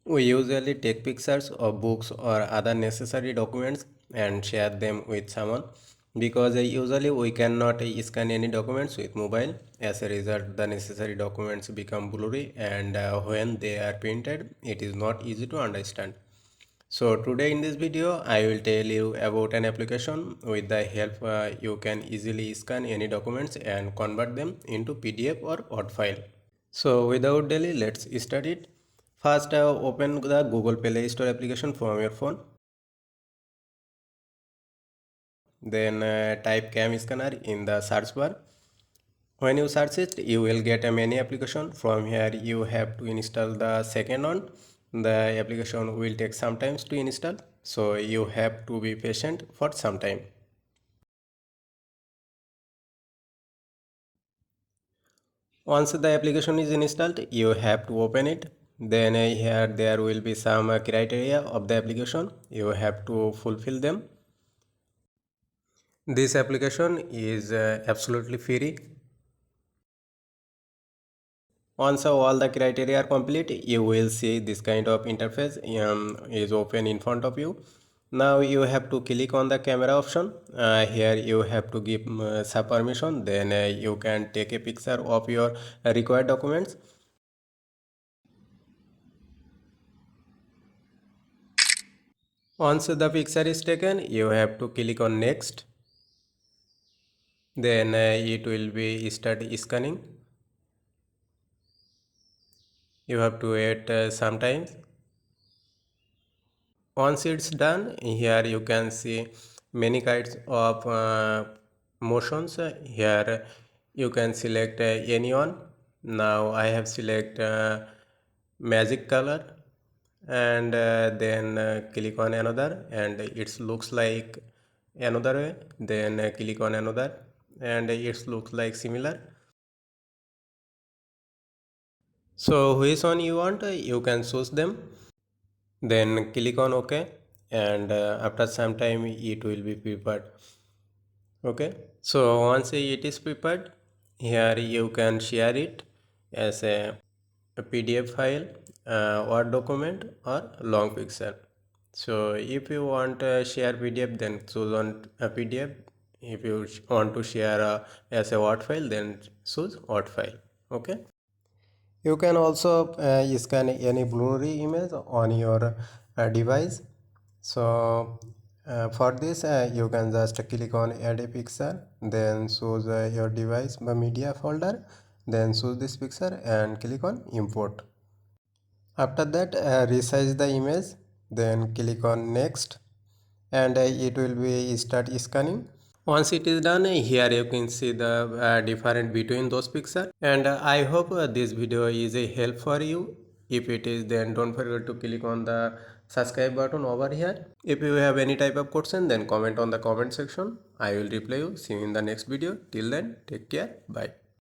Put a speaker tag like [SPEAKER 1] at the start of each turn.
[SPEAKER 1] We usually take pictures of books or other necessary documents and share them with someone because usually we cannot scan any documents with mobile. As a result, the necessary documents become blurry and when they are printed, it is not easy to understand. So today in this video, I will tell you about an application with the help you can easily scan any documents and convert them into PDF or Word file. So without delay, let's start it. First, open the Google Play Store application from your phone. Then type Cam Scanner in the search bar. When you search it, you will get a many application. From here, you have to install the second one. The application will take some time to install, so you have to be patient for some time. Once the application is installed, you have to open it. Then here there will be some criteria of the application. You have to fulfill them. This application is absolutely free. Once all the criteria are complete, you will see this kind of interface is open in front of you. Now you have to click on the camera option. Here you have to give some permission. Then you can take a picture of your required documents. Once the picture is taken, you have to click on next. Then it will be start scanning. You have to wait some time. Once it's done, here you can see many kinds of motions. Here you can select any one. Now I have select magic color and then click on another and it looks like another way. Then click on another and it looks like similar. So which one you want, you can choose them. Then click on OK and after some time it will be prepared. Okay, so once it is prepared, here you can share it as a PDF file, Word document or long picture. So if you want to share PDF, then choose on a PDF. If you want to share as a Word file, then choose Word file. Okay. You can also scan any blurry image on your device. So for this, you can just click on add a picture, then choose your device media folder, then choose this picture and click on import. After that, resize the image, then click on next and it will be start scanning. Once it is done, here you can see the difference between those pictures. And I hope this video is a help for you. If it is, then don't forget to click on the subscribe button over here. If you have any type of question, then comment on the comment section. I will reply you. See you in the next video. Till then, take care. Bye.